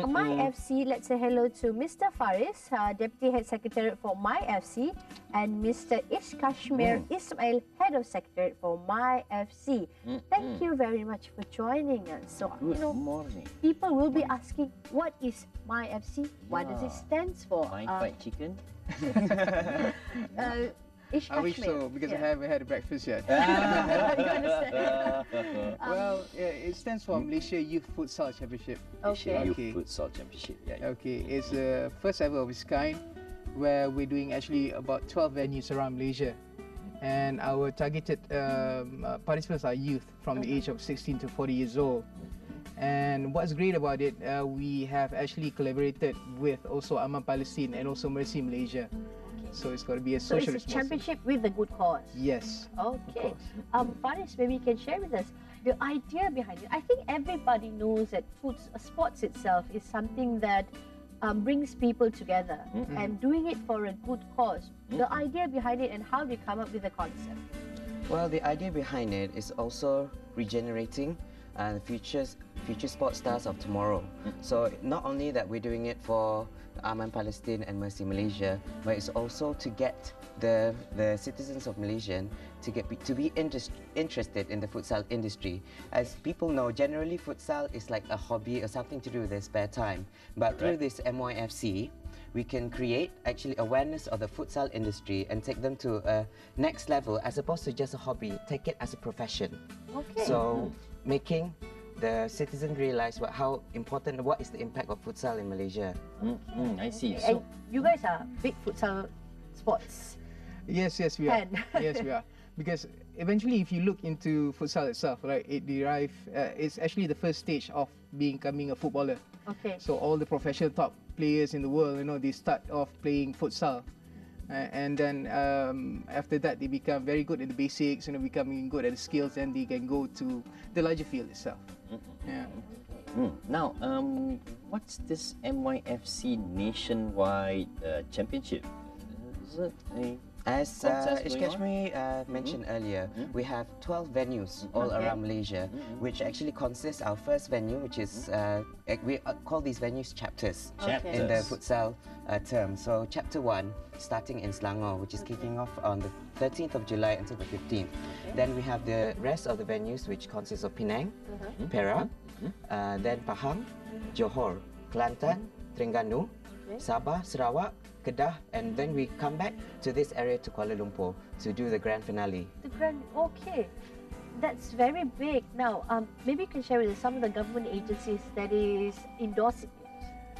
MYFC, let's say hello to Mr. Faris, Deputy Head Secretariat for MYFC, and Mr. Ish Kashmir Ismail, Head of Secretariat for MYFC. Thank you very much for joining us. So, Good morning. people will be asking, what is MYFC? What does it stand for? My fried chicken. Ish I wish Kashmir. so, because I haven't had breakfast yet. You understand? Well, it stands for Malaysia Youth Futsal Championship. Okay. Youth Futsal Championship. Yeah. Okay, it's the first ever of its kind, where we're doing actually about 12 venues around Malaysia. And our targeted participants are youth from the age of 16 to 40 years old. And what's great about it, we have actually collaborated with also Aman Palestine and also Mercy Malaysia. So it's got to be a So social it's a championship with a good cause. Yes. Okay. Faris, maybe you can share with us the idea behind it. I think everybody knows that sports itself is something that brings people together, and doing it for a good cause. The idea behind it and how do you come up with the concept? Well, the idea behind it is also regenerating future sports stars of tomorrow. So not only that we're doing it for Aman Palestine and Mercy Malaysia, but it's also to get the citizens of Malaysia to be interested in the futsal industry. As people know, generally futsal is like a hobby or something to do with their spare time. But through this MYFC, we can create actually awareness of the futsal industry and take them to a next level, as opposed to just a hobby. Take it as a profession. Okay. So making the citizen realize what is the impact of futsal in Malaysia. I see. And you guys are big futsal sports. Yes, we are. Fan. Yes, we are. Because eventually, if you look into futsal itself, right, it's actually the first stage of becoming a footballer. Okay. So all the professional top players in the world, they start off playing futsal. And then after that, they become very good in the basics, becoming good at the skills, and they can go to the larger field itself. Yeah. Now, what's this MYFC nationwide championship? Is it a As contest Ish going on? Kashmir mentioned earlier, we have 12 venues all around Malaysia, which actually consists our first venue, which is, we call these venues chapters in the futsal term. So chapter 1, starting in Selangor, which is kicking off on the 13th of July until the 15th. Then we have the rest of the venues, which consists of Penang, Perak, then Pahang, Johor, Kelantan, Terengganu, Sabah, Sarawak, Kedah, and then we come back to this area to Kuala Lumpur to do the grand finale. Okay. That's very big. Now, maybe you can share with us some of the government agencies that is endorsing it.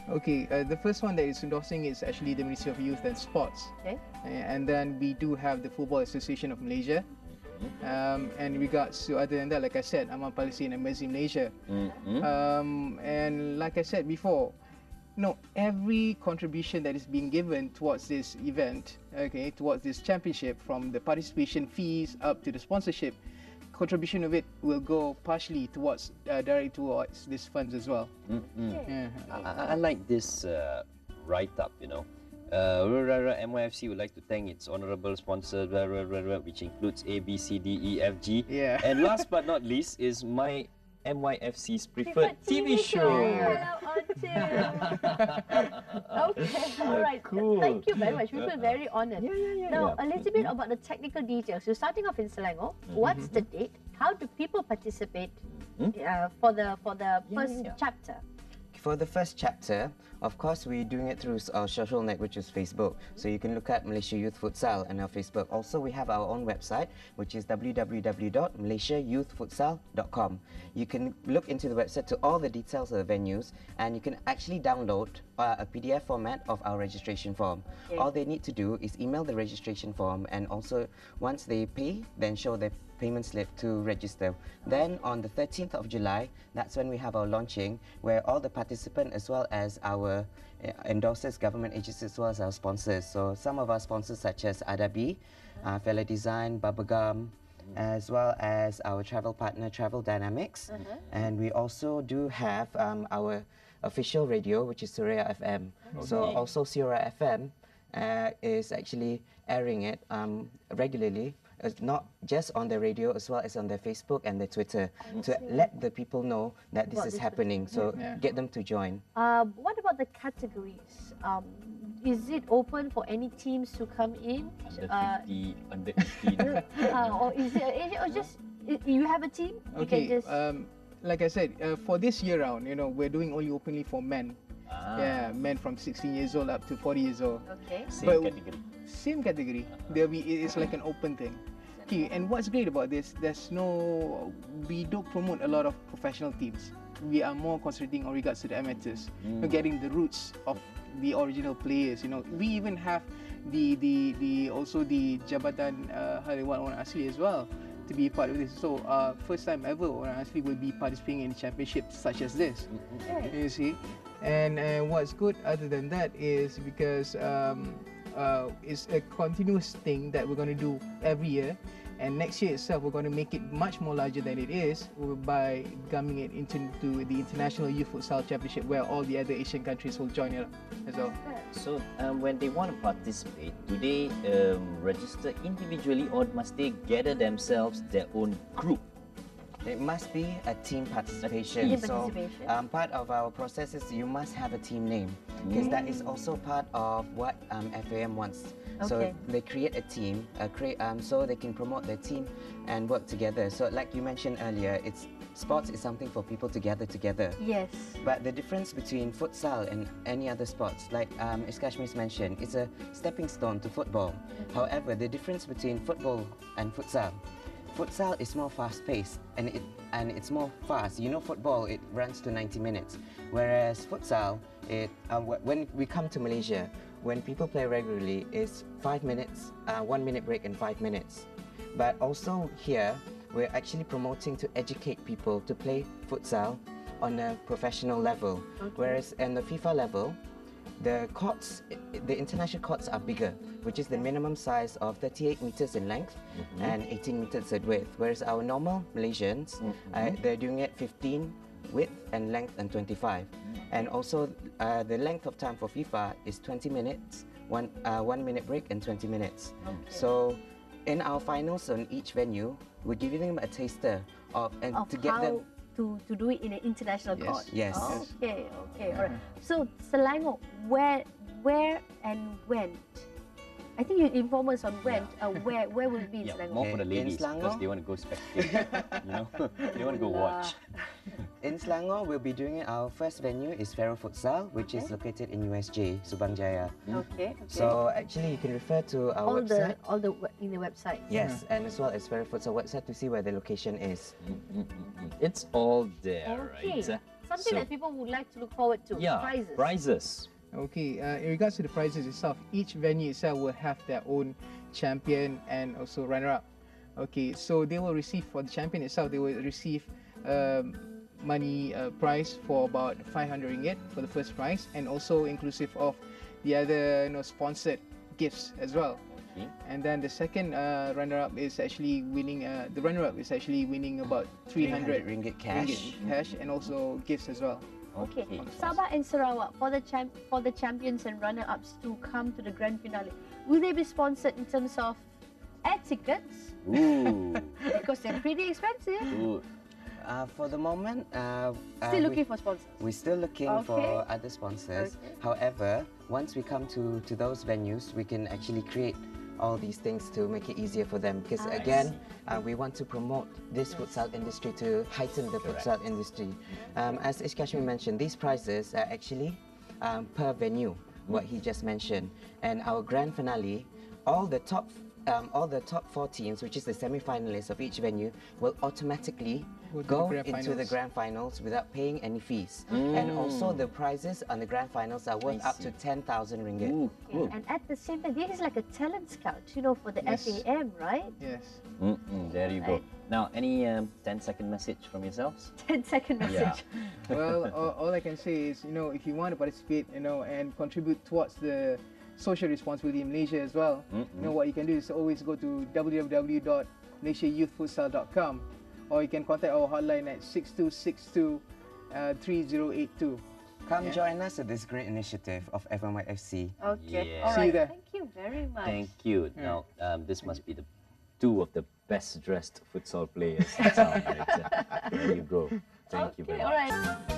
Okay, the first one that is endorsing is actually the Ministry of Youth and Sports. Okay. And then we do have the Football Association of Malaysia. And in regards to other than that, like I said, Aman Palestine and Mercy Malaysia. And like I said before, every contribution that is being given towards this event, towards this championship, from the participation fees up to the sponsorship, contribution of it will go partially towards directly towards these funds as well. I like this write-up, MYFC would like to thank its honourable sponsor, which includes A, B, C, D, E, F, G. Yeah. And last but not least is MYFC's preferred TV show. Okay, all right. Cool. Thank you very much. We feel very honoured. Now, a little bit about the technical details. So, starting off in Selangor, what's the date? How do people participate for the first chapter? For the first chapter, of course, we're doing it through our social network, which is Facebook. So you can look at Malaysia Youth Futsal on our Facebook. Also, we have our own website, which is www.malaysiayouthfutsal.com. You can look into the website to all the details of the venues, and you can actually download a PDF format of our registration form. All they need to do is email the registration form, and also once they pay, then show their payment slip to register. Then on the 13th of July, that's when we have our launching, where all the participants as well as our endorsers, government agencies, as well as our sponsors. So some of our sponsors such as Adabi, Fella Design, Bubblegum, as well as our travel partner Travel Dynamics. And we also do have our official radio, which is Surya FM. So also Surya FM is actually airing it regularly not just on the radio as well as on their Facebook and their Twitter, to let the people know that this is happening. So get them to join. What about the categories? Is it open for any teams to come in? Under 50, under 18. Or is it or just you have a team? You Okay. can just Like I said, for this year round, we're doing only openly for men. Yeah, men from 16 years old up to 40 years old. okay. Same category. Same category. It's like an open thing. Okay, and what's great about this, we don't promote a lot of professional teams. We are more concentrating on regards to the amateurs, getting the roots of the original players. We even have also the Jabatan Hariwan Orang Asli as well to be part of this. So first time ever Orang Asli will be participating in championships such as this. You see, and what's good other than that is because it's a continuous thing that we're going to do every year. And next year itself, we're going to make it much more larger than it is by coming it into the International Youth Futsal Championship, where all the other Asian countries will join it as well. So when they want to participate, do they register individually or must they gather themselves their own group? It must be a team participation. Team So participation. part of our process is you must have a team name, because that is also part of what FAM wants. So Okay. they create a team, so they can promote their team and work together. So like you mentioned earlier, sports is something for people to gather together. Yes. But the difference between futsal and any other sports, like Kashmir's mentioned, it's a stepping stone to football. However, the difference between football and futsal is more fast-paced and it's more fast. Football, it runs to 90 minutes, whereas futsal, when we come to Malaysia, when people play regularly, it's 5 minutes, 1 minute break and 5 minutes. But also here, we're actually promoting to educate people to play futsal on a professional level. Whereas in the FIFA level, the courts, the international courts are bigger, which is the minimum size of 38 meters in length and 18 meters in width. Whereas our normal Malaysians, they're doing it 15 width and length and 25. And also the length of time for FIFA is 20 minutes, 1 minute break and 20 minutes. So in our finals on each venue, we're giving them a taster of to get how them to do it in an international court. Yes. Okay, all right. So Selangor, where and when? I think you inform us on when. Where will it be in Yeah, Selangor? more for the In ladies because Selangor? they want to go spectate. They want to go watch. In Selangor, we'll be doing our first venue is Fero Futsal, which is located in USJ, Subang Jaya. Okay. So actually, you can refer to our website. In the website. Yes, and as well as Fero Futsal website to see where the location is. It's all there, Okay. right? Something that people would like to look forward to. Yeah, Prizes. Okay, in regards to the prizes itself, each venue itself will have their own champion and also runner-up. Okay, so they will receive, for the champion itself, they will receive money prize for about 500 ringgit for the first prize, and also inclusive of the other sponsored gifts as well. Okay. And then the second runner-up is actually winning. The runner-up is actually winning about 300 ringgit cash. cash and also gifts as well. Okay. Sabah and Sarawak, for the champions and runner-ups to come to the grand finale, will they be sponsored in terms of air tickets? Ooh. Because they're pretty expensive. Ooh. For the moment, Still looking for sponsors. we're still looking for other sponsors. Okay. However, once we come to those venues, we can actually create all these things to make it easier for them. Because again, we want to promote this futsal industry, to heighten the futsal industry. As Kashmir mentioned, these prizes are actually per venue, what he just mentioned. And our grand finale, all the top 4 teams, which is the semi-finalists of each venue, will automatically go into the grand finals without paying any fees. And also the prizes on the grand finals are worth up to 10,000 ringgit. Ooh, Okay. And at the same time, this is like a talent scout, for the Yes. FAM, right? Yes. there you go. Now, any 10-second message from yourselves? 10-second message. Well, all I can say is, if you want to participate, and contribute towards the social responsibility in Malaysia as well, what you can do is always go to www.malaysiayouthfutsal.com, or you can contact our hotline at 6262-3082. Come join us at this great initiative of MYFC. Okay. Yeah. All See you right. there. Thank you very much. Thank you. Now, this must be the two of the best dressed futsal players in town. Right? There you go. Thank you very Okay, much. all right.